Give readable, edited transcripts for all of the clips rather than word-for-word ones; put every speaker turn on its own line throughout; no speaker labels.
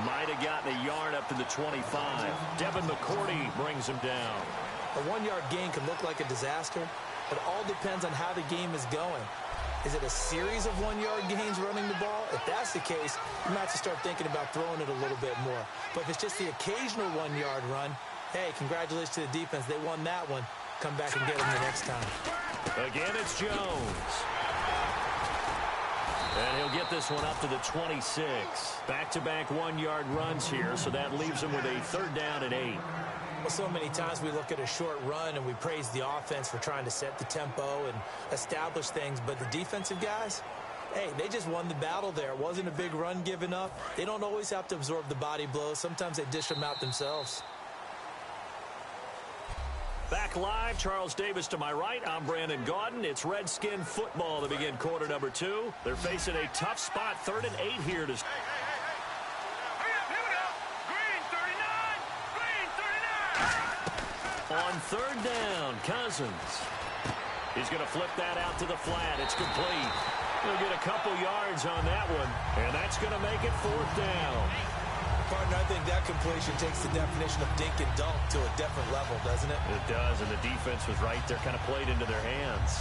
Might have gotten a yard up to the 25. Devin McCourty brings him down.
A 1-yard gain can look like a disaster. It all depends on how the game is going. Is it a series of 1-yard gains running the ball? If that's the case, you might have to start thinking about throwing it a little bit more. But if it's just the occasional 1-yard run, hey, congratulations to the defense. They won that one. Come back and get them the next time.
Again, it's Jones. And he'll get this one up to the 26. Back-to-back 1-yard runs here, so that leaves him with a 3rd down and 8.
Well, so many times we look at a short run and we praise the offense for trying to set the tempo and establish things, but the defensive guys, hey, they just won the battle there. It wasn't a big run given up. They don't always have to absorb the body blows. Sometimes they dish them out themselves.
Back live, Charles Davis to my right. I'm Brandon Gaudin. It's Redskin football to begin quarter number 2. They're facing a tough spot, 3rd and 8 here to... On 3rd down, Cousins. He's going to flip that out to the flat. It's complete. He'll get a couple yards on that one, and that's going to make it 4th down.
Partner, I think that completion takes the definition of dink and dunk to a different level, doesn't it?
It does, and the defense was right there, kind of played into their hands.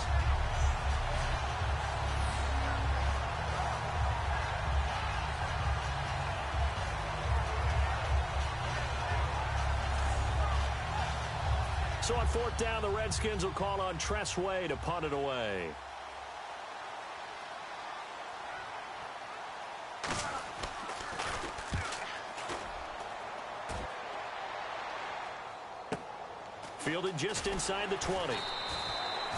So on 4th down, the Redskins will call on Tress Way to punt it away. Fielded just inside the 20.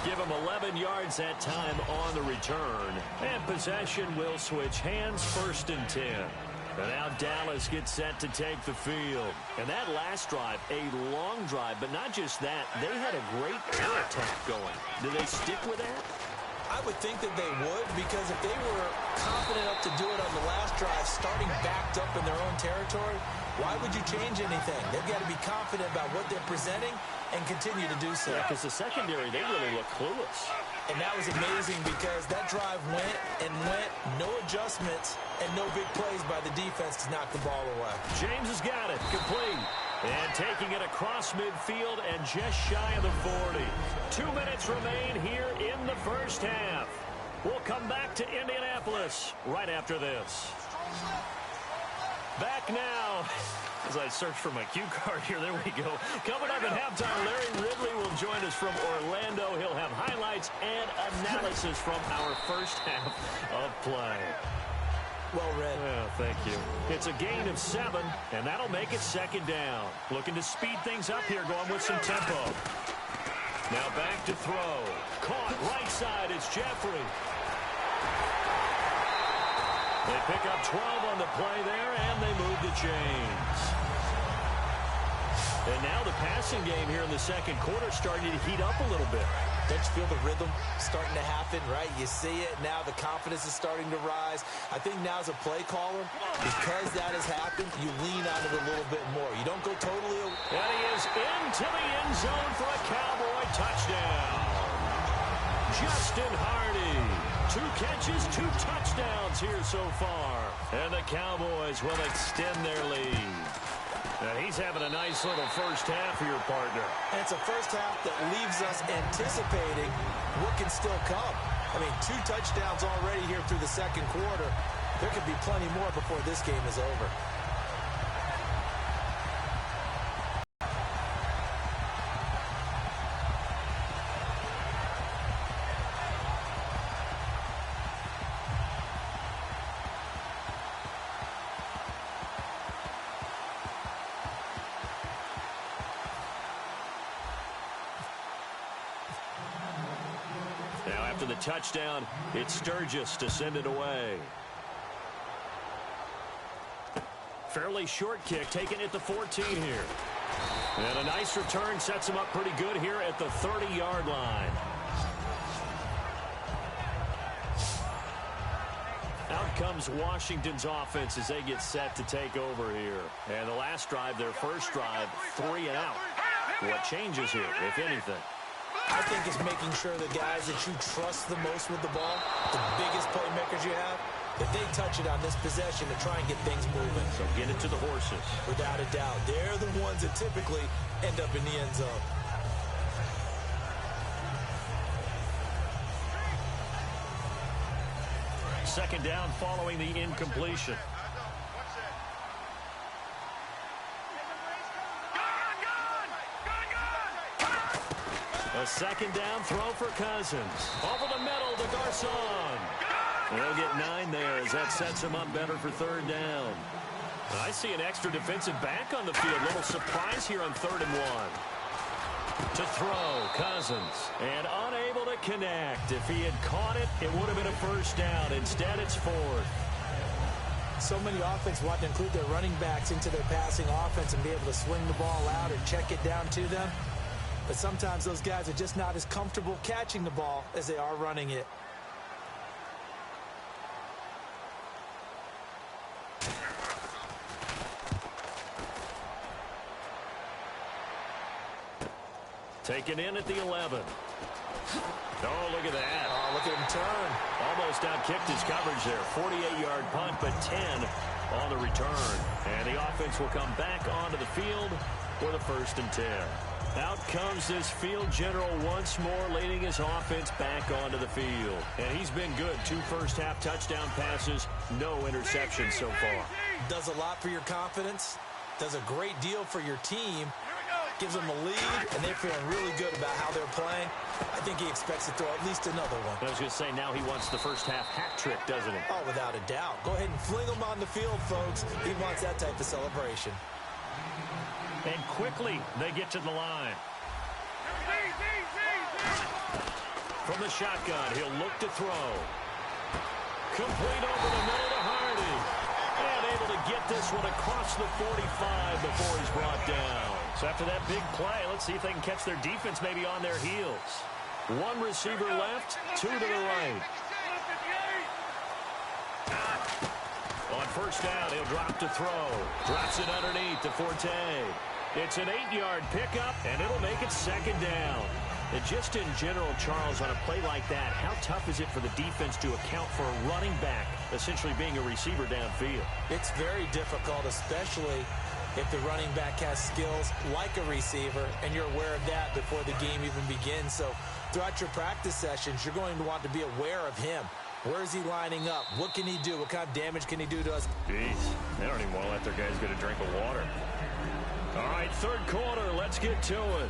Give him 11 yards that time on the return. And possession will switch hands, 1st and 10. And now Dallas gets set to take the field. And that last drive, a long drive, but not just that. They had a great air attack going. Do they stick with that?
I would think that they would, because if they were confident enough to do it on the last drive, starting backed up in their own territory, why would you change anything? They've got to be confident about what they're presenting and continue to do so.
Yeah, because the secondary, they really look clueless.
And that was amazing because that drive went and went, no adjustments, and no big plays by the defense to knock the ball away.
James has got it, complete. And taking it across midfield and just shy of the 40. 2 minutes remain here in the 1st half. We'll come back to Indianapolis right after this. Back now. As I search for my cue card here, there we go. Coming up at halftime, Larry Ridley will join us from Orlando. He'll have highlights and analysis from our 1st half of play.
Well read.
Yeah, thank you. It's a gain of 7, and that'll make it 2nd down. Looking to speed things up here, going with some tempo. Now back to throw. Caught right side, it's Jeffrey. They pick up 12 on the play there, and they move the chains. And now the passing game here in the 2nd quarter starting to heat up a little bit.
Don't you feel the rhythm starting to happen, right? You see it now. The confidence is starting to rise. I think now as a play caller, because that has happened, you lean on it a little bit more. You don't go totally...
And he is into the end zone for a Cowboy touchdown. Justin Hardy. 2 catches, 2 touchdowns here so far. And the Cowboys will extend their lead. Now he's having a nice little 1st half for your partner.
And it's a 1st half that leaves us anticipating what can still come. I mean, 2 touchdowns already here through the 2nd quarter. There could be plenty more before this game is over.
After the touchdown, it's Sturgis to send it away. Fairly short kick, taken at the 14 here. And a nice return sets him up pretty good here at the 30-yard line. Out comes Washington's offense as they get set to take over here. And the last drive, their 1st drive, 3 and out. What changes here, if anything?
I think it's making sure the guys that you trust the most with the ball, the biggest playmakers you have, that they touch it on this possession to try and get things moving.
So get it to the horses.
Without a doubt, they're the ones that typically end up in the end zone.
Second down following the incompletion. A second down throw for Cousins. Over the middle to Garcon. They'll get 9 there as that sets him up better for third down. I see an extra defensive back on the field. Little surprise here on 3rd and 1. To throw, Cousins. And unable to connect. If he had caught it, it would have been a first down. Instead, it's 4th.
So many offenses want to include their running backs into their passing offense and be able to swing the ball out or check it down to them. But sometimes those guys are just not as comfortable catching the ball as they are running it.
Taken in at the 11. Oh, look at that.
Oh, look at him turn.
Almost outkicked his coverage there. 48-yard punt, but 10 on the return. And the offense will come back onto the field for the 1st and 10. Out comes this field general once more, leading his offense back onto the field. And he's been good. 2 first-half touchdown passes, no interceptions so far.
Does a lot for your confidence. Does a great deal for your team. Gives them a lead, and they're feeling really good about how they're playing. I think he expects to throw at least another one.
I was going to say, now he wants the first-half hat trick, doesn't he?
Oh, without a doubt. Go ahead and fling him on the field, folks. He wants that type of celebration.
And quickly, they get to the line. From the shotgun, he'll look to throw. Complete over the middle to Hardy. And able to get this one across the 45 before he's brought down. So after that big play, let's see if they can catch their defense maybe on their heels. 1 receiver left, 2 to the right. On first down, he'll drop to throw. Drops it underneath to Forte. It's an 8-yard pickup, and it'll make it 2nd down. And just in general, Charles, on a play like that, how tough is it for the defense to account for a running back essentially being a receiver downfield?
It's very difficult, especially if the running back has skills like a receiver, and you're aware of that before the game even begins. So throughout your practice sessions, you're going to want to be aware of him. Where is he lining up? What can he do? What kind of damage can he do to us?
Jeez, they don't even want to let their guys get a drink of water. All right, 3rd quarter, let's get to it.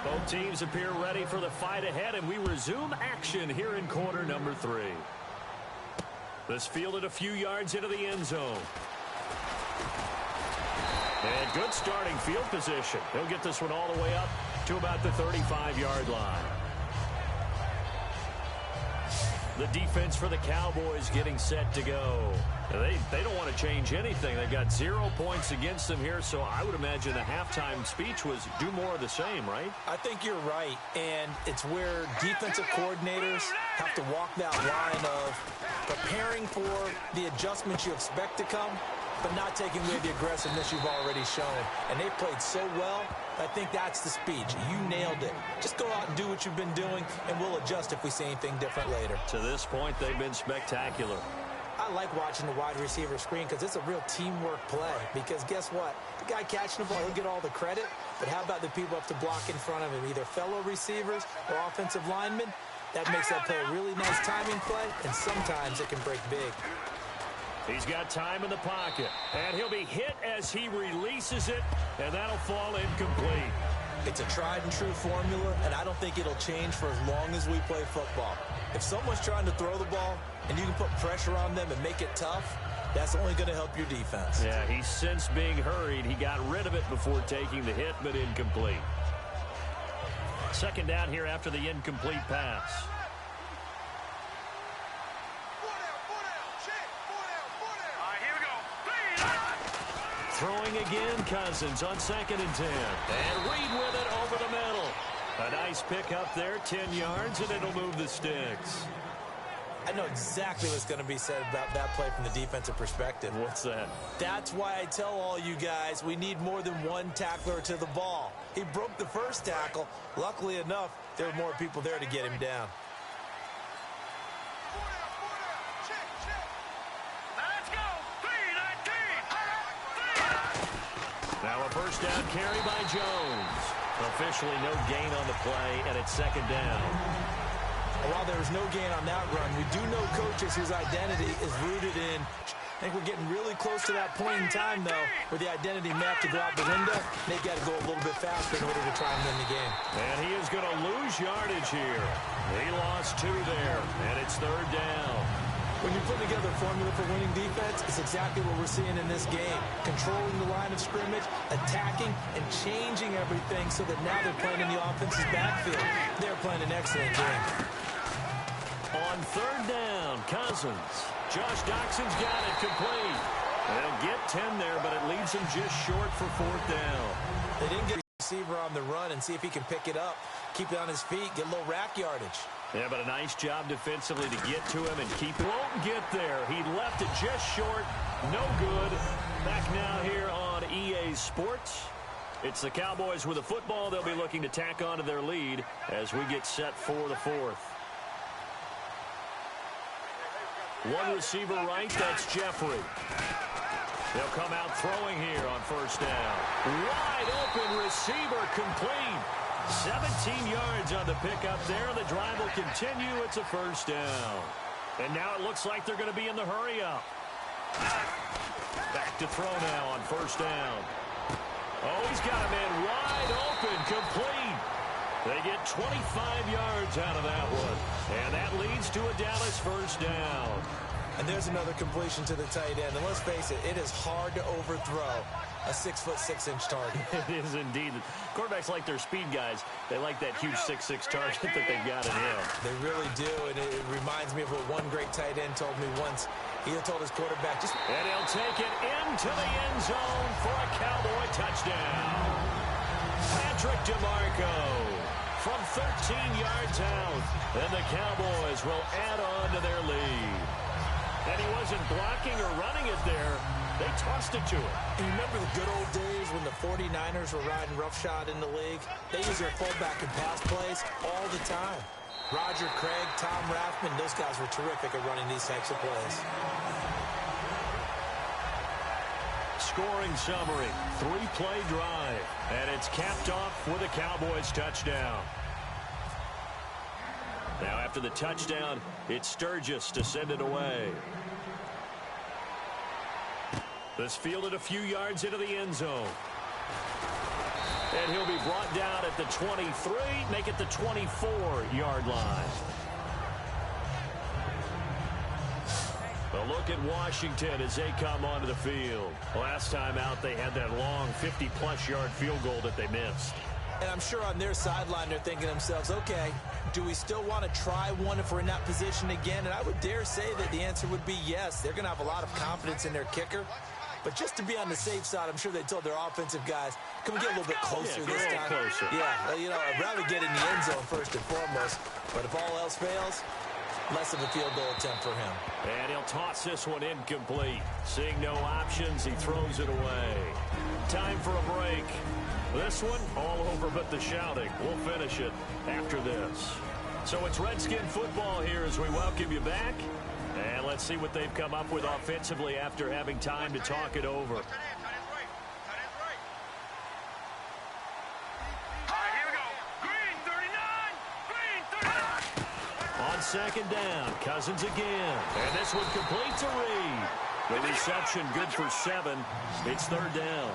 Both teams appear ready for the fight ahead, and we resume action here in quarter number 3. This fielded a few yards into the end zone. And good starting field position. He'll get this one all the way up to about the 35-yard line. The defense for the Cowboys getting set to go. They don't want to change anything. They've got 0 points against them here, so I would imagine the halftime speech was do more of the same, right?
I think you're right, and it's where defensive coordinators have to walk that line of preparing for the adjustments you expect to come, but not taking away the aggressiveness you've already shown. And they played so well, I think that's the speech. You nailed it. Just go out and do what you've been doing, and we'll adjust if we see anything different later.
To this point, they've been spectacular.
I like watching the wide receiver screen because it's a real teamwork play. Because guess what? The guy catching the ball, he'll get all the credit. But how about the people up to block in front of him, either fellow receivers or offensive linemen? That makes that play a really nice timing play, and sometimes it can break big.
He's got time in the pocket, and he'll be hit as he releases it, and that'll fall incomplete.
It's a tried-and-true formula, and I don't think it'll change for as long as we play football. If someone's trying to throw the ball, and you can put pressure on them and make it tough, that's only going to help your defense.
Yeah, he's since being hurried. He got rid of it before taking the hit, but incomplete. 2nd down here after the incomplete pass. Throwing again, Cousins on 2nd and 10. And Reed with it over the middle. A nice pick up there, 10 yards, and it'll move the sticks.
I know exactly what's going to be said about that play from the defensive perspective.
What's that?
That's why I tell all you guys we need more than one tackler to the ball. He broke the first tackle. Luckily enough, there were more people there to get him down.
first down carry by Jones. Officially no gain on the play, and it's second down.
While there was no gain on that run, we do know coaches whose identity is rooted in. I think we're getting really close to that point in time, though, where the identity may have to go out the window. They've got to go a little bit faster in order to try and win the game.
And he is going to lose yardage here. He lost 2 there, and it's third down.
When you put together a formula for winning defense, it's exactly what we're seeing in this game. Controlling the line of scrimmage, attacking, and changing everything so that now they're playing in the offense's backfield. They're playing an excellent game.
On third down, Cousins. Josh Doxson's got it complete. They'll get 10 there, but it leaves him just short for fourth down.
They didn't get the receiver on the run and see if he can pick it up, keep it on his feet, get a little rack yardage.
Yeah, but a nice job defensively to get to him and keep it. Won't get there. He left it just short. No good. Back now here on EA Sports. It's the Cowboys with a football. They'll be looking to tack on to their lead as we get set for the fourth. One receiver right, that's Jeffrey. They'll come out throwing here on first down. Wide open receiver complete. 17 yards on the pickup there. The drive will continue. It's a first down. And now it looks like they're going to be in the hurry up. Back to throw now on first down. Oh, he's got a man wide open, complete. They get 25 yards out of that one. And that leads to a Dallas first down.
And there's another completion to the tight end. And let's face it, it is hard to overthrow a 6'6" target.
It is indeed. Quarterbacks like their speed guys. They like that huge 6'6" target that they've got in him.
They really do. And it reminds me of what one great tight end told me once. He told his quarterback,
and he'll take it into the end zone for a Cowboy touchdown. Patrick DeMarco from 13 yards out. And the Cowboys will add on to their lead. And he wasn't blocking or running it there. They tossed it to him.
You remember the good old days when the 49ers were riding roughshod in the league? They used their fullback and pass plays all the time. Roger Craig, Tom Rathman, those guys were terrific at running these types of plays.
Scoring summary, 3-play drive, and it's capped off with a Cowboys touchdown. Now after the touchdown, it's Sturgis to send it away. This fielded a few yards into the end zone. And he'll be brought down at the 23, make it the 24-yard line. A look at Washington as they come onto the field. Last time out, they had that long 50-plus yard field goal that they missed.
And I'm sure on their sideline, they're thinking to themselves, okay, do we still want to try one if we're in that position again? And I would dare say that the answer would be yes. They're going to have a lot of confidence in their kicker. But just to be on the safe side, I'm sure they told their offensive guys, can we get a little bit closer this time?
Closer.
Yeah, you know, I'd rather get in the end zone first and foremost. But if all else fails, less of a field goal attempt for him.
And he'll toss this one incomplete. Seeing no options, he throws it away. Time for a break. This one, all over but the shouting. We'll finish it after this. So it's Redskin football here as we welcome you back. And let's see what they've come up with offensively after having time to talk it over.
All right, here we go. Green 39. Green 39.
On second down, Cousins again. And this one completes a read. The reception good for 7. It's third down.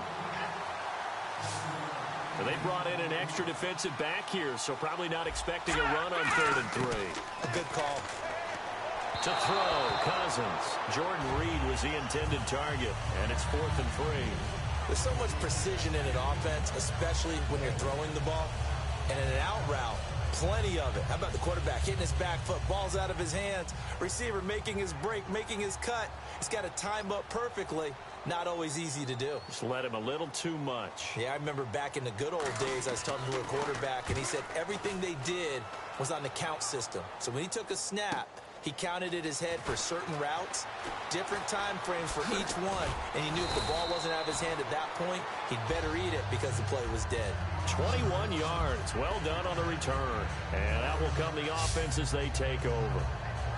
And they brought in an extra defensive back here, so probably not expecting a run on 3rd and 3.
A good call.
To throw, Cousins. Jordan Reed was the intended target, and it's 4th and 3.
There's so much precision in an offense, especially when you're throwing the ball. And in an out route, plenty of it. How about the quarterback hitting his back foot, ball's out of his hands, receiver making his break, making his cut. He's got to time up perfectly. Not always easy to do.
Just let him a little too much.
Yeah, I remember back in the good old days, I was talking to a quarterback, and he said everything they did was on the count system. So when he took a snap, he counted in his head for certain routes, different time frames for each one, and he knew if the ball wasn't out of his hand at that point, he'd better eat it because the play was dead.
21 yards. Well done on the return. And that will come the offense as they take over.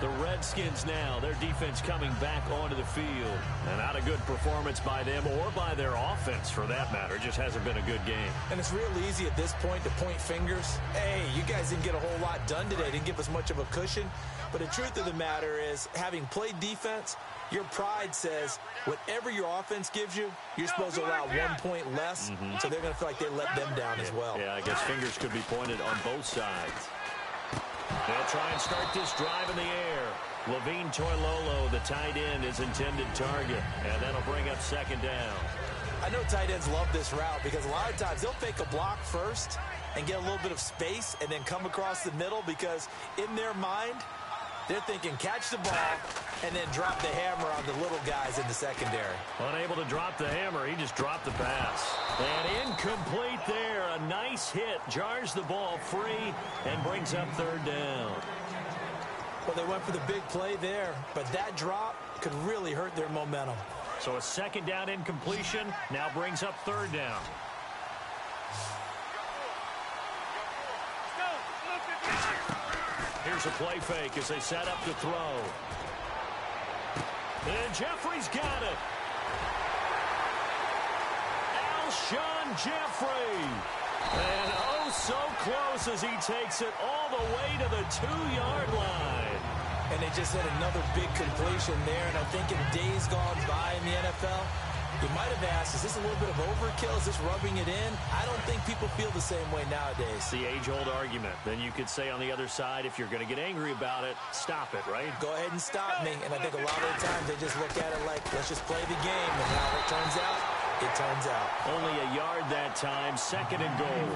The Redskins now, their defense coming back onto the field. And not a good performance by them or by their offense, for that matter. It just hasn't been a good game.
And it's real easy at this point to point fingers. Hey, you guys didn't get a whole lot done today. Didn't give us much of a cushion. But the truth of the matter is, having played defense, your pride says whatever your offense gives you, you're supposed to allow 1 point less. So they're going to feel like they let them down as well.
Yeah, I guess fingers could be pointed on both sides. They'll try and start this drive in the air. Levine Toilolo, the tight end, is intended target. And that'll bring up second down.
I know tight ends love this route because a lot of times they'll fake a block first and get a little bit of space and then come across the middle because in their mind, they're thinking catch the ball and then drop the hammer on the little guys in the secondary.
Unable to drop the hammer, he just dropped the pass. And incomplete there. A nice hit. Jars the ball free and brings up third down.
Well, they went for the big play there, but that drop could really hurt their momentum.
So a second down incompletion now brings up third down. Here's a play fake as they set up to throw. And Jeffrey's got it. Alshon Jeffrey. And oh, so close as he takes it all the way to the 2-yard line.
And they just had another big completion there. And I think in days gone by in the NFL, you might have asked, is this a little bit of overkill? Is this rubbing it in? I don't think people feel the same way nowadays.
The age-old argument. Then you could say on the other side, if you're going to get angry about it, stop it, right?
Go ahead and stop me. And I think a lot of the times they just look at it like, let's just play the game. And how it turns out, it turns out.
Only a yard that time, second and goal.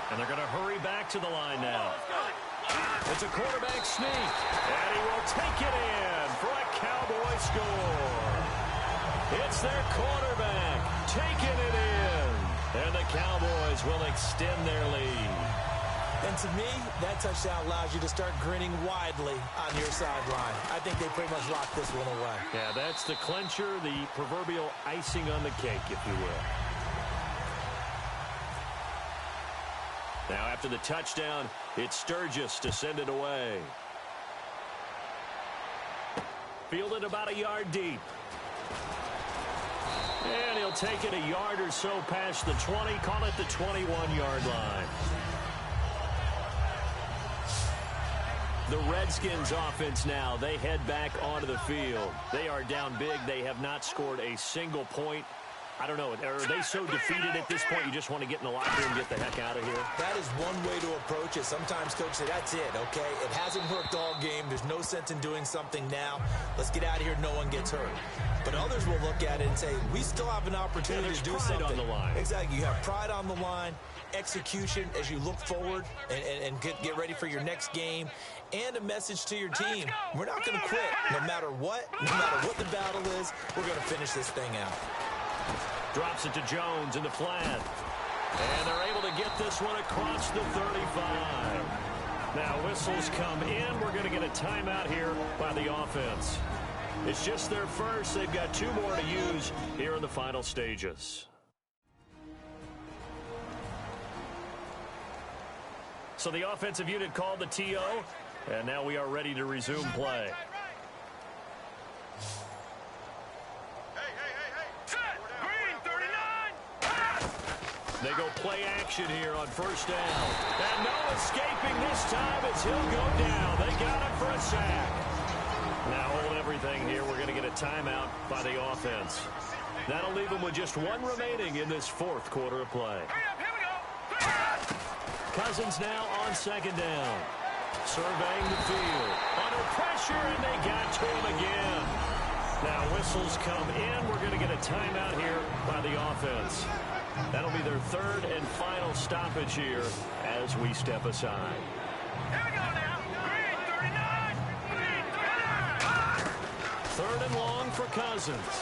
And they're going to hurry back to the line now. It's a quarterback sneak. And he will take it in for a Cowboy score. It's their quarterback taking it in. And the Cowboys will extend their lead.
And to me, that touchdown allows you to start grinning widely on your sideline. I think they pretty much locked this one away.
Yeah, that's the clincher, the proverbial icing on the cake, if you will. Now, after the touchdown, it's Sturgis to send it away. Fielded about a yard deep. And he'll take it a yard or so past the 20, call it the 21-yard line. The Redskins offense now, they head back onto the field. They are down big. They have not scored a single point. I don't know. Are they so defeated at this point you just want to get in the locker room and get the heck out of here?
That is one way to approach it. Sometimes coaches say, that's it, okay? It hasn't worked all game. There's no sense in doing something now. Let's get out of here. No one gets hurt. But others will look at it and say, we still have an opportunity to do something.
On the line.
Exactly. You have pride on the line, execution as you look forward and get ready for your next game, and a message to your team. We're not going to quit no matter what the battle is. We're going to finish this thing out.
Drops it to Jones in the flat. And they're able to get this one across the 35. Now whistles come in. We're going to get a timeout here by the offense. It's just their first. They've got 2 more to use here in the final stages. So the offensive unit called the TO, and now we are ready to resume play. They go play action here on first down. And no escaping this time as he'll go down. They got him for a sack. Now hold everything here. We're going to get a timeout by the offense. That'll leave them with just 1 remaining in this 4th quarter of play. Cousins now on second down. Surveying the field. Under pressure, and they got to him again. Now whistles come in. We're going to get a timeout here by the offense. That'll be their 3rd and final stoppage here as we step aside.
Here we go now. Green 39. Green 39.
3rd and long for Cousins.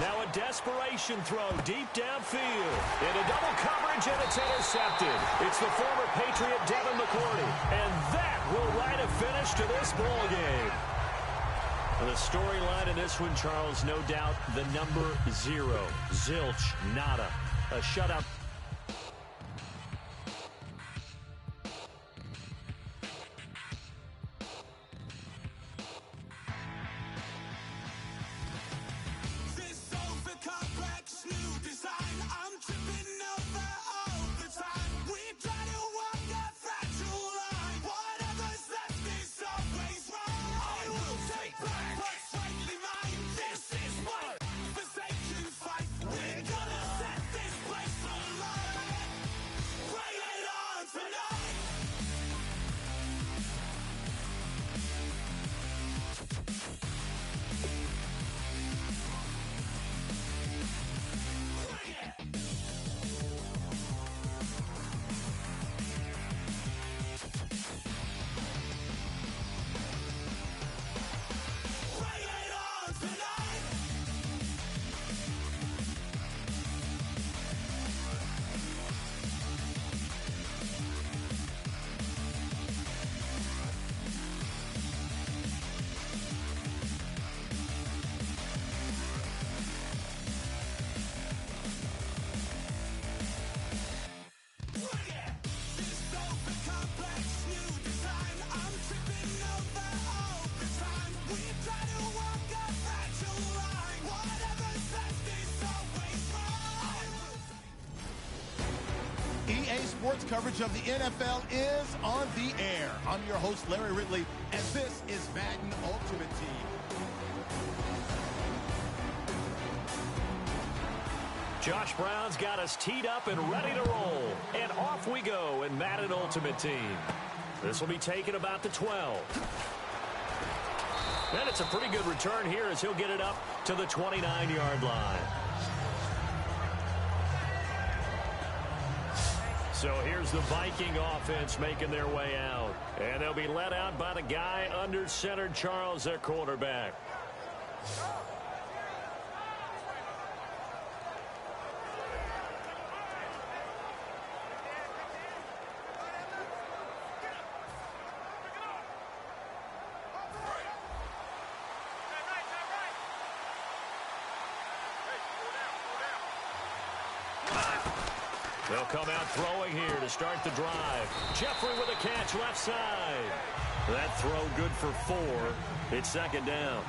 Now a desperation throw deep downfield. Into double coverage, and it's intercepted. It's the former Patriot Devin McCourty. And that will write a finish to this ball game. And the storyline in this one, Charles, no doubt the number 0. Zilch, nada. A shutout.
sports coverage of the NFL is on the air. I'm your host, Larry Ridley, and this is Madden Ultimate Team.
Josh Brown's got us teed up and ready to roll. And off we go in Madden Ultimate Team. This will be taken about the 12. And it's a pretty good return here as he'll get it up to the 29-yard line. So here's the Viking offense making their way out. And they'll be led out by the guy under center, Charles, their quarterback. They'll come out throwing here to start the drive. Jeffrey with a catch left side. That throw good for 4. It's second down.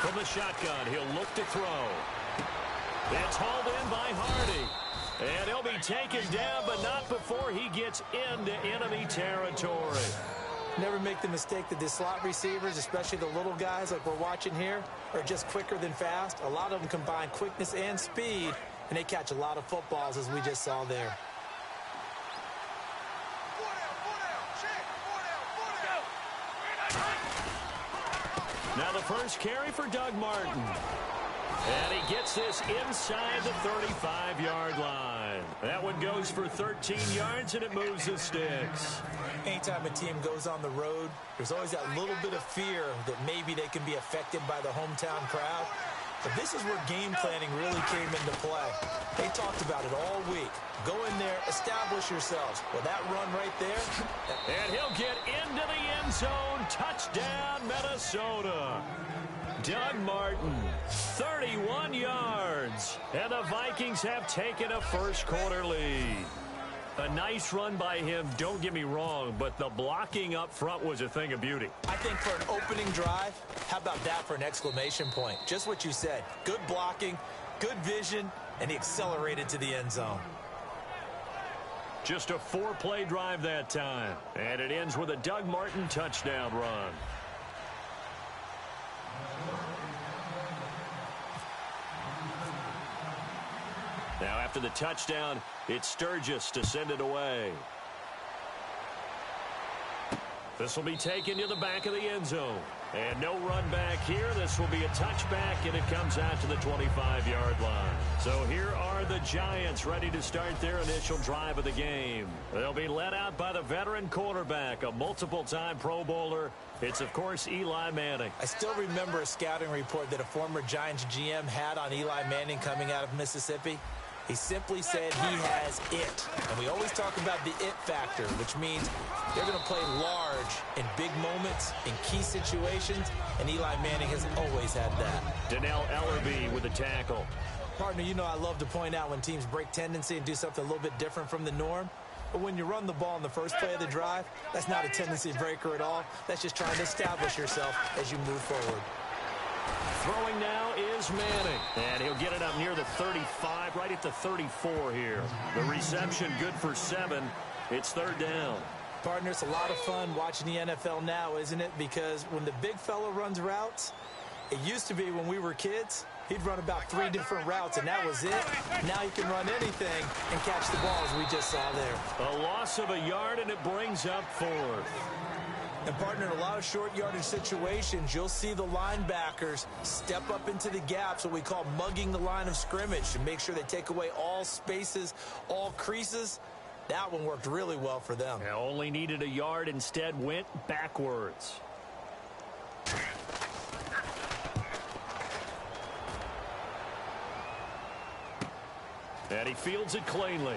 From the shotgun, he'll look to throw. It's hauled in by Hardy. And he'll be taken down, but not before he gets into enemy territory.
Never make the mistake that the slot receivers, especially the little guys like we're watching here, are just quicker than fast. A lot of them combine quickness and speed, and they catch a lot of footballs, as we just saw there.
Now the first carry for Doug Martin. And he gets this inside the 35-yard line. That one goes for 13 yards, and it moves the sticks.
Anytime a team goes on the road, there's always that little bit of fear that maybe they can be affected by the hometown crowd. But this is where game planning really came into play. They talked about it all week. Go in there, establish yourselves. Well, that run right there.
And he'll get into the end zone. Touchdown, Minnesota. Doug Martin, 31 yards. And the Vikings have taken a first-quarter lead. A nice run by him, don't get me wrong, but the blocking up front was a thing of beauty.
I think for an opening drive, how about that for an exclamation point? Just what you said. Good blocking, good vision, and he accelerated to the end zone.
Just a 4-play drive that time. And it ends with a Doug Martin touchdown run. Now after the touchdown, it's Sturgis to send it away. This will be taken to the back of the end zone. And no run back here. This will be a touchback, and it comes out to the 25-yard line. So here are the Giants ready to start their initial drive of the game. They'll be led out by the veteran quarterback, a multiple-time Pro Bowler. It's, of course, Eli Manning.
I still remember a scouting report that a former Giants GM had on Eli Manning coming out of Mississippi. He simply said he has it. And we always talk about the it factor, which means they're going to play large in big moments, in key situations, and Eli Manning has always had that.
Donnell Ellerbe with the tackle.
Partner, you know I love to point out when teams break tendency and do something a little bit different from the norm. But when you run the ball in the first play of the drive, that's not a tendency breaker at all. That's just trying to establish yourself as you move forward.
Throwing now is Manning. And he'll get it up near the 35, right at the 34 here. The reception good for 7. It's third down.
Partner, it's a lot of fun watching the NFL now, isn't it? Because when the big fella runs routes, it used to be when we were kids, he'd run about 3 different routes, and that was it. Now he can run anything and catch the ball, as we just saw there.
A loss of a yard, and it brings up 4th.
And, partner, in a lot of short yardage situations, you'll see the linebackers step up into the gaps, what we call mugging the line of scrimmage, to make sure they take away all spaces, all creases. That one worked really well for them.
Now only needed a yard, instead went backwards. And he fields it cleanly.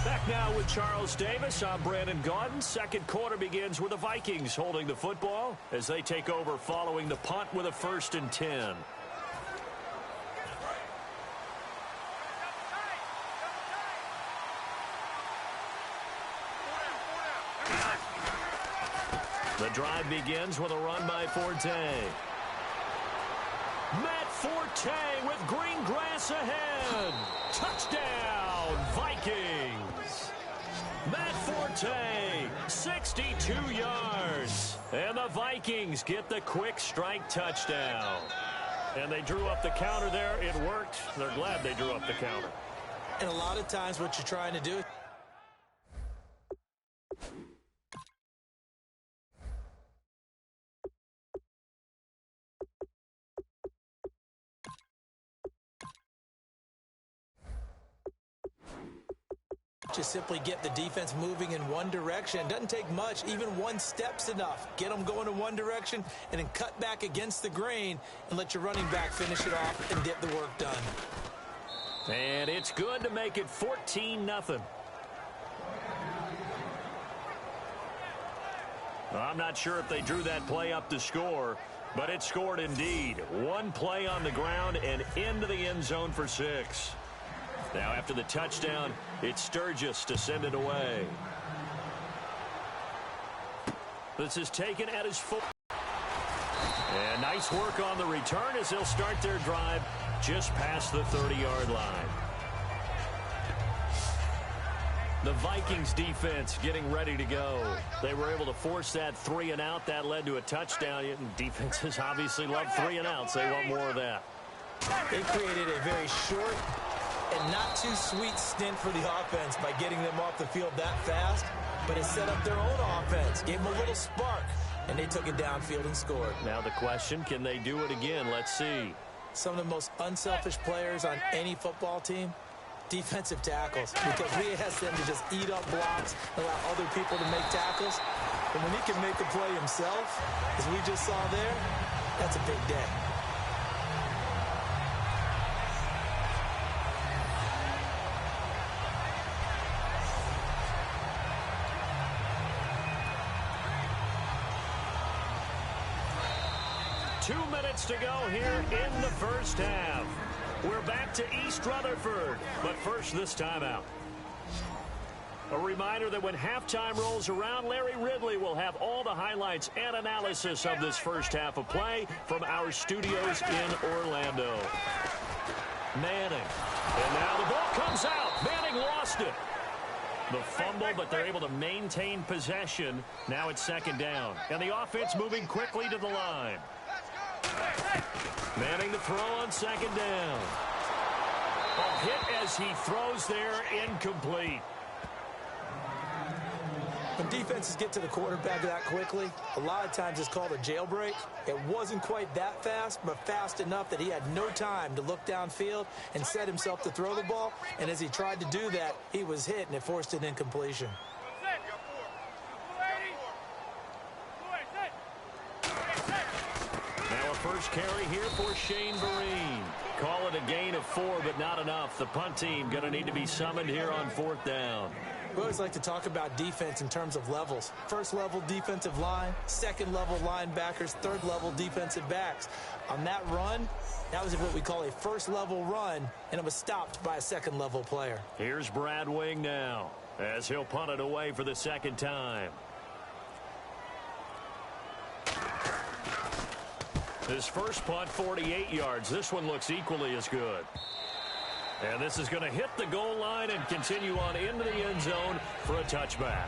Back now with Charles Davis. I'm Brandon Gaudin. Second quarter begins with the Vikings holding the football as they take over following the punt with a 1st and 10. The drive begins with a run by Forte. Matt Forte with green grass ahead. Touchdown, Vikings. Matt Forte, 62 yards. And the Vikings get the quick strike touchdown. And they drew up the counter there. It worked. They're glad they drew up the counter.
And a lot of times what you're trying to do just simply get the defense moving in one direction. It doesn't take much. Even one step's enough. Get them going in one direction and then cut back against the grain and let your running back finish it off and get the work done.
And it's good to make it 14-0. I'm not sure if they drew that play up to score, but it scored indeed. One play on the ground and into the end zone for 6. Now after the touchdown, it's Sturgis to send it away. This is taken at his foot. And nice work on the return as they'll start their drive just past the 30-yard line. The Vikings defense getting ready to go. They were able to force that 3-and-out. That led to a touchdown. Defenses obviously love 3-and-outs. They want more of that.
They created a very short and not too sweet stint for the offense by getting them off the field that fast, but it set up their own offense, gave them a little spark, and they took it downfield and scored.
Now the question, can they do it again? Let's see.
Some of the most unselfish players on any football team, defensive tackles, because we ask them to just eat up blocks, allow other people to make tackles. And when he can make a play himself, as we just saw there, that's a big day.
Two minutes to go here in the first half. We're back to East Rutherford, but first this timeout. A reminder that when halftime rolls around, Larry Ridley will have all the highlights and analysis of this first half of play from our studios in Orlando. Manning. And now the ball comes out. Manning lost it. The fumble, but they're able to maintain possession. Now it's second down. And the offense moving quickly to the line. Manning to throw on second down. A hit as he throws there, incomplete.
When defenses get to the quarterback that quickly, a lot of times it's called a jailbreak. It wasn't quite that fast, but fast enough that he had no time to look downfield and set himself to throw the ball. And as he tried to do that, he was hit, and it forced an incompletion.
Now a first carry here for Shane Vereen. Call it a gain of 4, but not enough. The punt team going to need to be summoned here on fourth down.
We always like to talk about defense in terms of levels. First level defensive line, second level linebackers, third level defensive backs. On that run, that was what we call a first level run, and it was stopped by a second level player.
Here's Brad Wing now as he'll punt it away for the second time. His first punt, 48 yards. This one looks equally as good. And this is going to hit the goal line and continue on into the end zone for a touchback.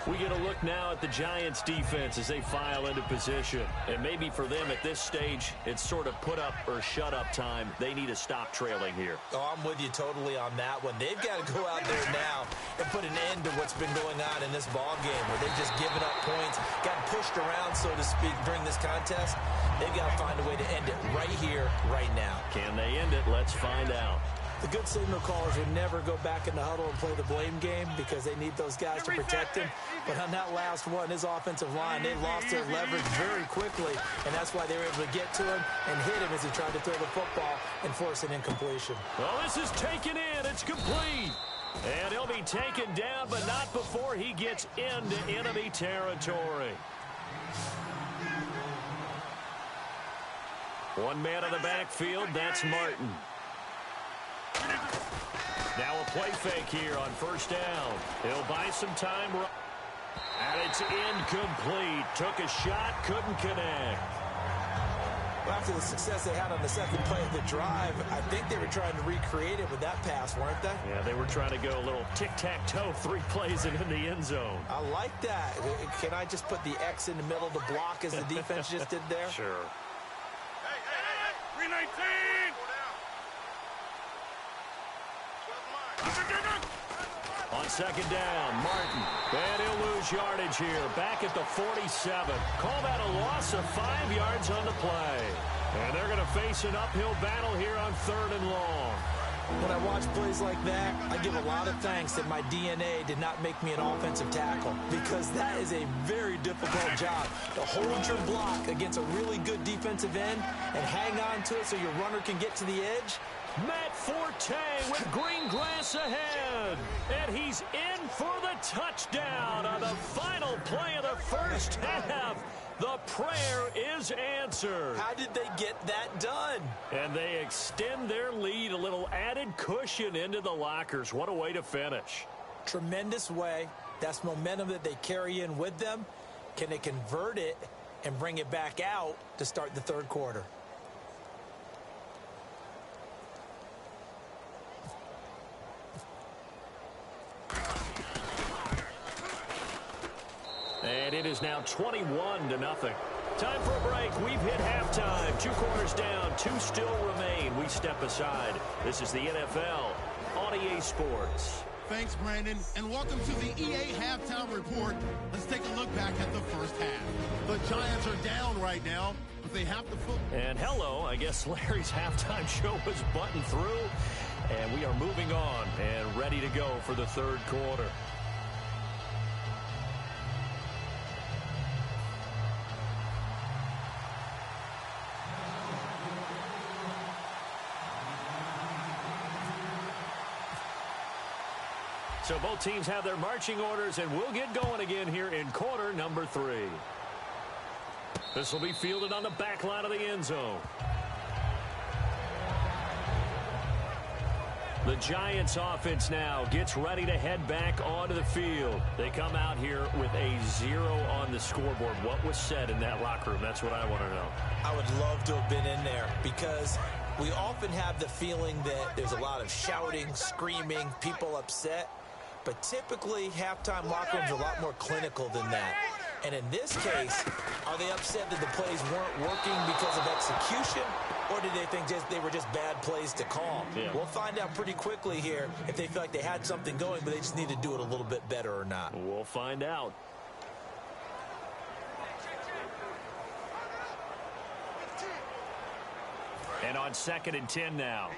We get a look now at the Giants' defense as they file into position. And maybe for them at this stage, it's sort of put up or shut up time. They need to stop trailing here.
Oh, I'm with you totally on that one. They've got to go out there now and put an end to what's been going on in this ball game where they've just given up points, gotten pushed around, so to speak, during this contest. They've got to find a way to end it right here, right now.
Can they end it? Let's find out.
The good signal callers would never go back in the huddle and play the blame game because they need those guys to protect him. But on that last one, his offensive line, they lost their leverage very quickly, and that's why they were able to get to him and hit him as he tried to throw the football and force an incompletion.
Well, this is taken in. It's complete. And he'll be taken down, but not before he gets into enemy territory. One man in the backfield, that's Martin. Now a play fake here on first down. He'll buy some time. And it's incomplete. Took a shot, couldn't connect.
Well, after the success they had on the second play of the drive, I think they were trying to recreate it with that pass, weren't they?
Yeah, they were trying to go a little tic-tac-toe, 3 plays and in the end zone.
I like that. Can I just put the X in the middle to block as the defense just did there?
Sure.
Hey, 319!
On second down, Martin. And he'll lose yardage here. Back at the 47. Call that a loss of 5 yards on the play. And they're going to face an uphill battle here on 3rd and long.
When I watch plays like that, I give a lot of thanks that my DNA did not make me an offensive tackle, because that is a very difficult job to hold your block against a really good defensive end and hang on to it so your runner can get to the edge.
Matt Forte with green grass ahead. And he's in for the touchdown on the final play of the first half. The prayer is answered.
How did they get that done?
And they extend their lead, a little added cushion into the lockers. What a way to finish.
Tremendous way. That's momentum that they carry in with them. Can they convert it and bring it back out to start the 3rd quarter?
And it is now 21-0. Time for a break. We've hit halftime. 2 quarters down. 2 still remain. We step aside. This is the NFL on EA Sports.
Thanks, Brandon, and welcome to the EA Halftime Report. Let's take a look back at the first half. The Giants are down right now, but they have to foot.
And hello, I guess Larry's halftime show was buttoned through, and we are moving on and ready to go for the 3rd quarter. So both teams have their marching orders, and we'll get going again here in quarter number 3. This will be fielded on the back line of the end zone. The Giants offense now gets ready to head back onto the field. They come out here with a 0 on the scoreboard. What was said in that locker room? That's what I want to know.
I would love to have been in there, because we often have the feeling that there's a lot of shouting, screaming, people upset. But typically, halftime locker rooms are a lot more clinical than that. And in this case, are they upset that the plays weren't working because of execution? Or did they think they were just bad plays to call?
Yeah.
We'll find out pretty quickly here if they feel like they had something going, but they just need to do it a little bit better or not.
We'll find out. And on 2nd and 10 now.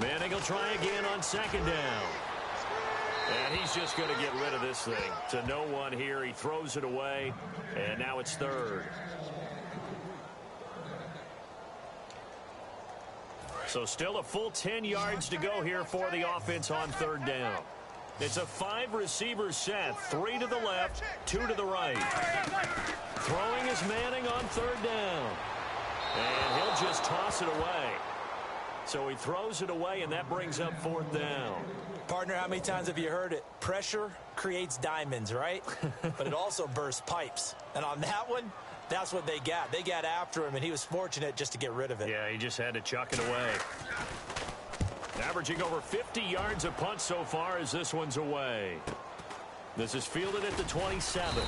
Manning will try again on 2nd down. And he's just going to get rid of this thing. To no one here. He throws it away. And now it's 3rd. So still a full 10 yards to go here for the offense on 3rd down. It's a 5-receiver set. 3 to the left, 2 to the right. Throwing is Manning on 3rd down. And he'll just toss it away. So he throws it away, and that brings up 4th down.
Partner, how many times have you heard it? Pressure creates diamonds, right? But it also bursts pipes. And on that one, that's what they got. They got after him, and he was fortunate just to get rid of it.
Yeah, he just had to chuck it away. Averaging over 50 yards a punt so far as this one's away. This is fielded at the 27.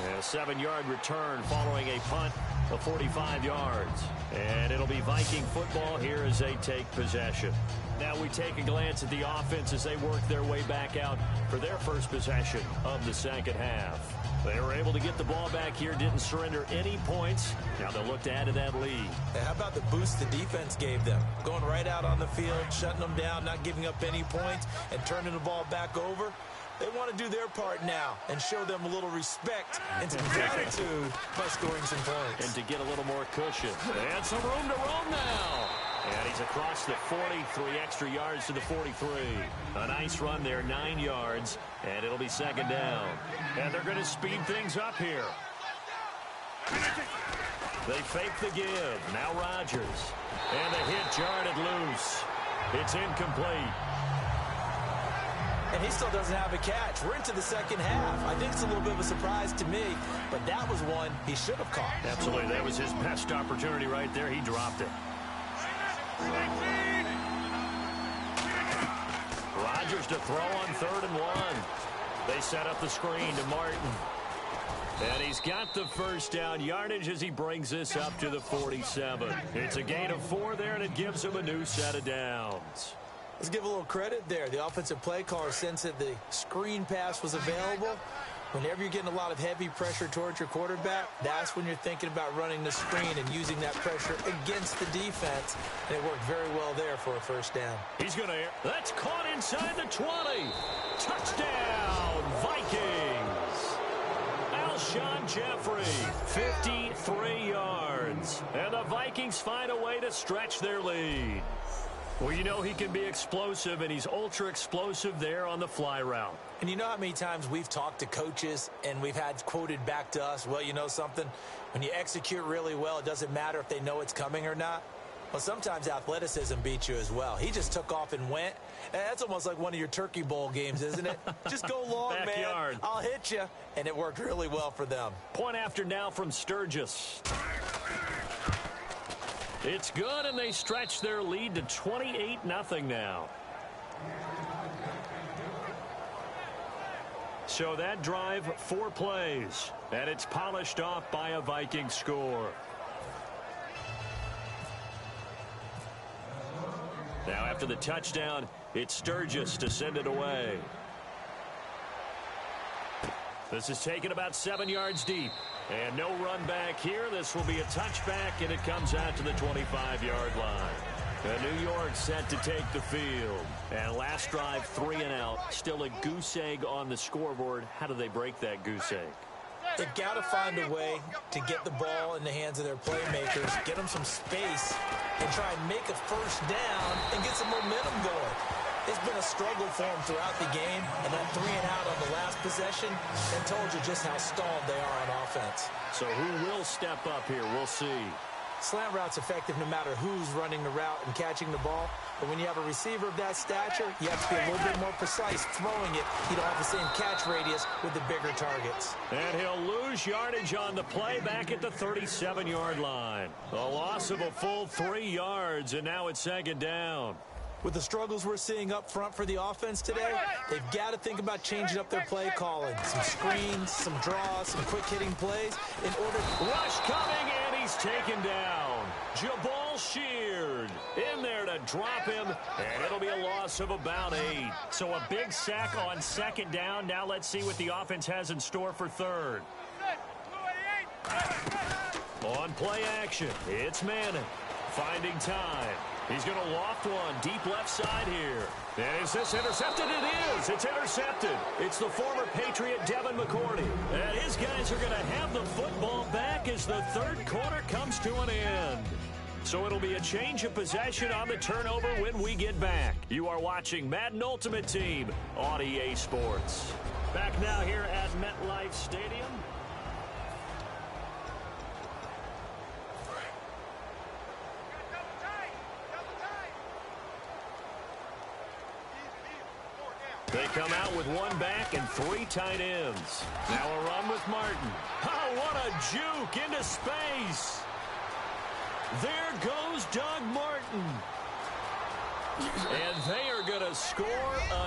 And a 7-yard return following a punt of 45 yards. And it'll be Viking football here as they take possession. Now we take a glance at the offense as they work their way back out for their first possession of the 2nd half. They were able to get the ball back here, didn't surrender any points. Now they'll look to add to that lead.
And how about the boost the defense gave them? Going right out on the field, shutting them down, not giving up any points, and turning the ball back over. They want to do their part now and show them a little respect and some gratitude by scoring some points.
And to get a little more cushion. And some room to roam now. And he's across the 40, 3 extra yards to the 43. A nice run there, 9 yards, and it'll be 2nd down. And they're going to speed things up here. They fake the give. Now Rodgers. And the hit jarred it loose. It's incomplete.
And he still doesn't have a catch. We're into the second half. I think it's a little bit of a surprise to me, but that was one he should have caught.
Absolutely. That was his best opportunity right there. He dropped it. Rodgers to throw on 3rd and 1. They set up the screen to Martin. And he's got the first down yardage as he brings this up to the 47. It's a gain of 4 there, and it gives him a new set of downs.
Let's give a little credit there. The offensive play caller sensed that the screen pass was available. Whenever you're getting a lot of heavy pressure towards your quarterback, that's when you're thinking about running the screen and using that pressure against the defense. And it worked very well there for a first down.
He's going to... That's caught inside the 20. Touchdown, Vikings. Alshon Jeffrey, 53 yards. And the Vikings find a way to stretch their lead. Well, you know he can be explosive, and he's ultra-explosive there on the fly route.
And you know how many times we've talked to coaches and we've had quoted back to us, well, you know something? When you execute really well, it doesn't matter if they know it's coming or not. Well, sometimes athleticism beats you as well. He just took off and went. And that's almost like one of your Turkey Bowl games, isn't it? Just go long,
Backyard.
man. I'll hit you. And it worked really well for them.
Point after now from Sturgis. It's good, and they stretch their lead to 28-0 now. So that drive, 4 plays, and it's polished off by a Viking score. Now after the touchdown, it's Sturgis to send it away. This is taken about 7 yards deep. And no run back here. This will be a touchback, and it comes out to the 25-yard line. And New York set to take the field. And last drive, 3 and out. Still a goose egg on the scoreboard. How do they break that goose egg?
They've got to find a way to get the ball in the hands of their playmakers, get them some space, and try and make a first down and get some momentum going. It's been a struggle for them throughout the game, and that 3 and out on the last possession, that told you just how stalled they are on offense.
So who will step up here? We'll see.
Slant route's effective no matter who's running the route and catching the ball, but when you have a receiver of that stature, you have to be a little bit more precise throwing it. You don't have the same catch radius with the bigger targets.
And he'll lose yardage on the play back at the 37-yard line. A loss of a full 3 yards, and now it's 2nd down.
With the struggles we're seeing up front for the offense today, they've got to think about changing up their play calling. Some screens, some draws, some quick-hitting plays in order...
Rush coming, and he's taken down. Jabal Sheard in there to drop him, and it'll be a loss of about 8. So a big sack on 2nd down. Now let's see what the offense has in store for 3rd. On play action, it's Madden. Finding time. He's going to loft one deep left side here. And is this intercepted? It is. It's intercepted. It's the former Patriot Devin McCourty. And his guys are going to have the football back as the 3rd quarter comes to an end. So it'll be a change of possession on the turnover when we get back. You are watching Madden Ultimate Team on EA Sports. Back now here at MetLife Stadium. They come out with 1 back and 3 tight ends. Now a run with Martin. Oh, what a juke into space. There goes Doug Martin. And they are going to score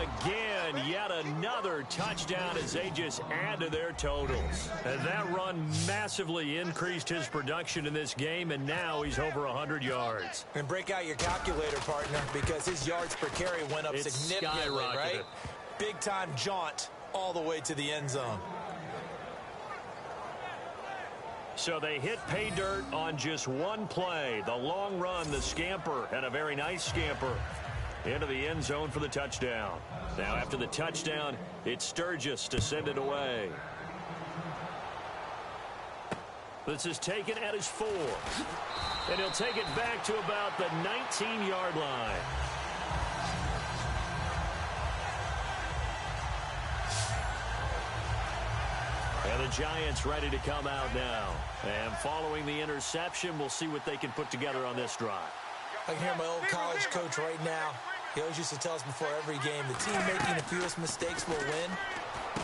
again. Yet another touchdown as they just add to their totals. And that run massively increased his production in this game, and now he's over 100 yards.
And break out your calculator, partner, because his yards per carry went up significantly, right? Big-time jaunt all the way to the end zone.
So they hit pay dirt on just 1 play. The long run, the scamper, and a very nice scamper into the end zone for the touchdown. Now after the touchdown, it's Sturgis to send it away. This is taken at his 4. And he'll take it back to about the 19-yard line. And the Giants ready to come out now. And following the interception, we'll see what they can put together on this drive.
I can hear my old college coach right now. He always used to tell us before every game, the team making the fewest mistakes will win.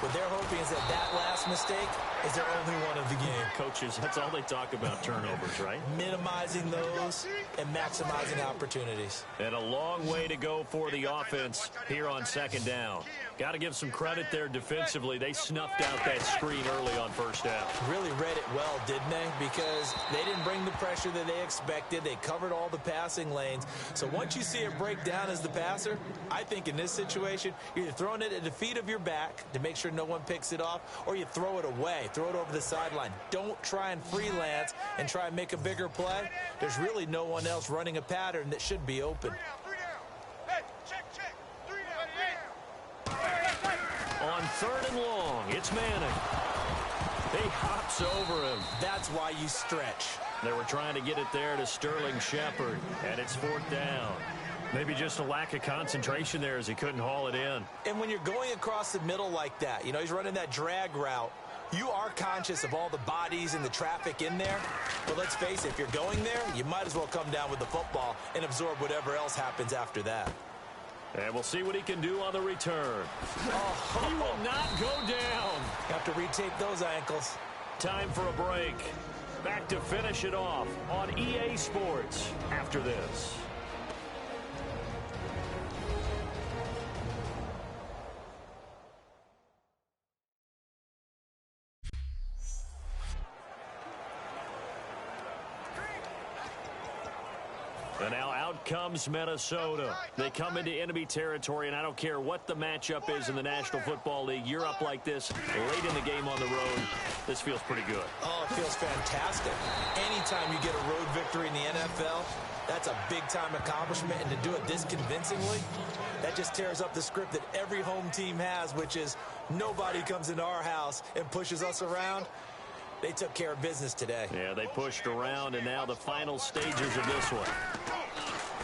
What they're hoping is that last mistake is their only one of the game.
Coaches, that's all they talk about, turnovers, right?
Minimizing those and maximizing opportunities.
And a long way to go for the offense here on second down. Got to give some credit there defensively. They snuffed out that screen early on first down.
Really read it well, didn't they? Because they didn't bring the pressure that they expected. They covered all the passing lanes. So once you see it break down as the passer, I think in this situation, you're either throwing it at the feet of your back to make sure no one picks it off, or you throw it away, throw it over the sideline. Don't try and freelance and try and make a bigger play. There's really no one else running a pattern that should be open.
On third and long, it's Manning. He hops over him.
That's why you stretch.
They were trying to get it there to Sterling Shepard, and it's fourth down. Maybe just a lack of concentration there as he couldn't haul it in.
And when you're going across the middle like that, you know, he's running that drag route, you are conscious of all the bodies and the traffic in there. But let's face it, if you're going there, you might as well come down with the football and absorb whatever else happens after that.
And we'll see what he can do on the return. Oh, he will not go down.
Have to retape those ankles.
Time for a break. Back to finish it off on EA Sports after this. And now out comes Minnesota. They come into enemy territory, and I don't care what the matchup is in the National Football League. You're up like this late in the game on the road. This feels pretty good.
Oh, it feels fantastic. Anytime you get a road victory in the NFL, that's a big-time accomplishment. And to do it this convincingly, that just tears up the script that every home team has, which is nobody comes into our house and pushes us around. They took care of business today.
Yeah, they pushed around, and now the final stages of this one.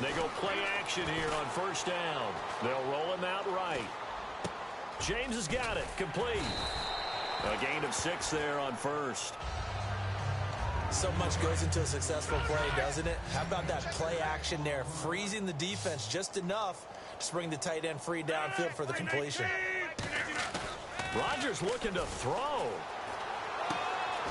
They go play action here on first down. They'll roll him out right. James has got it. Complete. A gain of 6 there on first.
So much goes into a successful play, doesn't it? How about that play action there? Freezing the defense just enough to bring the tight end free downfield for the completion.
Rodgers looking to throw.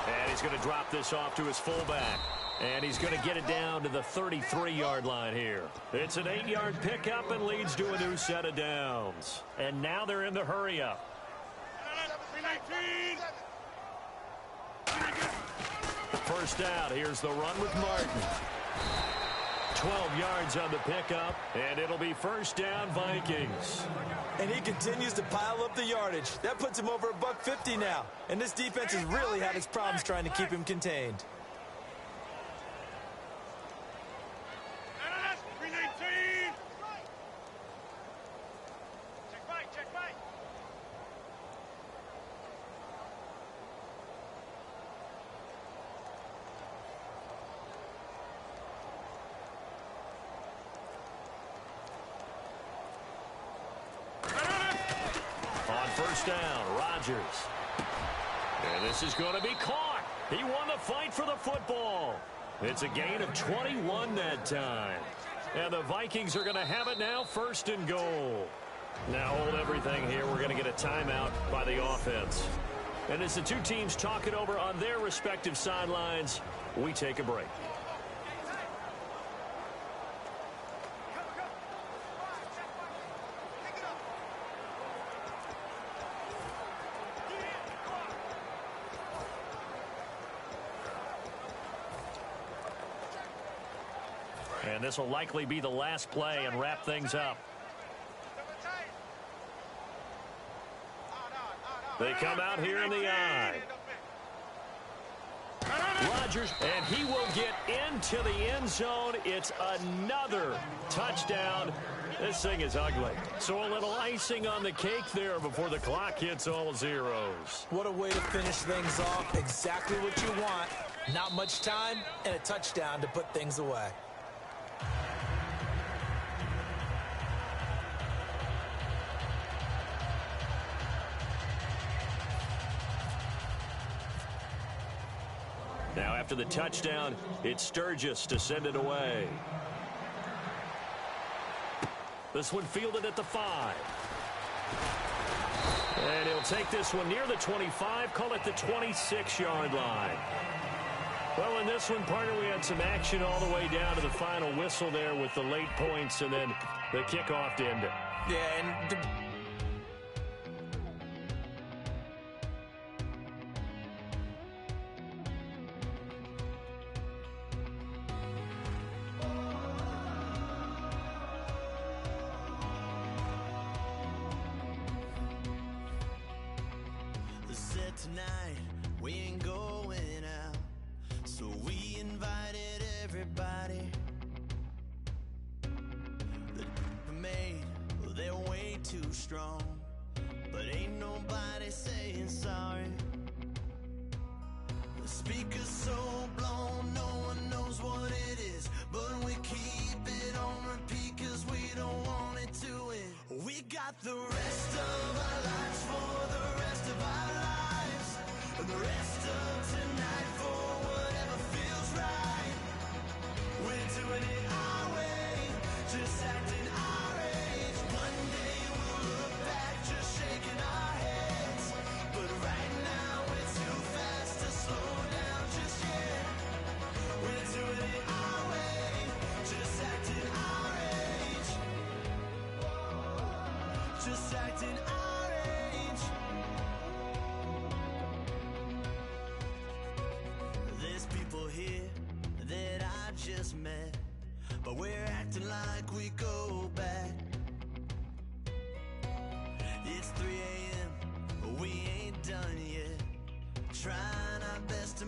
And he's going to drop this off to his fullback. And he's going to get it down to the 33-yard line here. It's an 8-yard pickup and leads to a new set of downs. And now they're in the hurry-up. First out, here's the run with Martin. 12 yards on the pickup, and it'll be first down Vikings.
And he continues to pile up the yardage. That puts him over $150 now. And this defense has really had its problems trying to keep him contained.
First down, Rodgers. And this is going to be caught. He won the fight for the football. It's a gain of 21 that time. And the Vikings are going to have it now, first and goal. Now hold everything here. We're going to get a timeout by the offense. And as the two teams talk it over on their respective sidelines, we take a break. And this will likely be the last play and wrap things up. They come out here in the eye. Rodgers, and he will get into the end zone. It's another touchdown. This thing is ugly. So a little icing on the cake there before the clock hits all zeros.
What a way to finish things off. Exactly what you want. Not much time and a touchdown to put things away.
Now after the touchdown, it's Sturgis to send it away. This one fielded at the 5. And he'll take this one near the 25, call it the 26-yard line. Well, in this one, partner, we had some action all the way down to the final whistle there with the late points and then the kickoff to end it.
Yeah, and
tonight we ain't going out, so we invited everybody. The made, they're way too strong, but ain't nobody saying sorry. The speaker's so blown, no one knows what it is, but we keep it on repeat cause we don't want it to end. We got the rest of our lives for the rest of our lives. And the rest of tonight for whatever feels right. We're doing it our way, just acting our age. One day we'll look back just shaking our heads, but right now we're too fast to slow down just yet. We're doing it our way, just acting our age. Just acting our age. There's people here that I just met, but we're acting like we go back. It's 3 a.m., but we ain't done yet. Trying our best to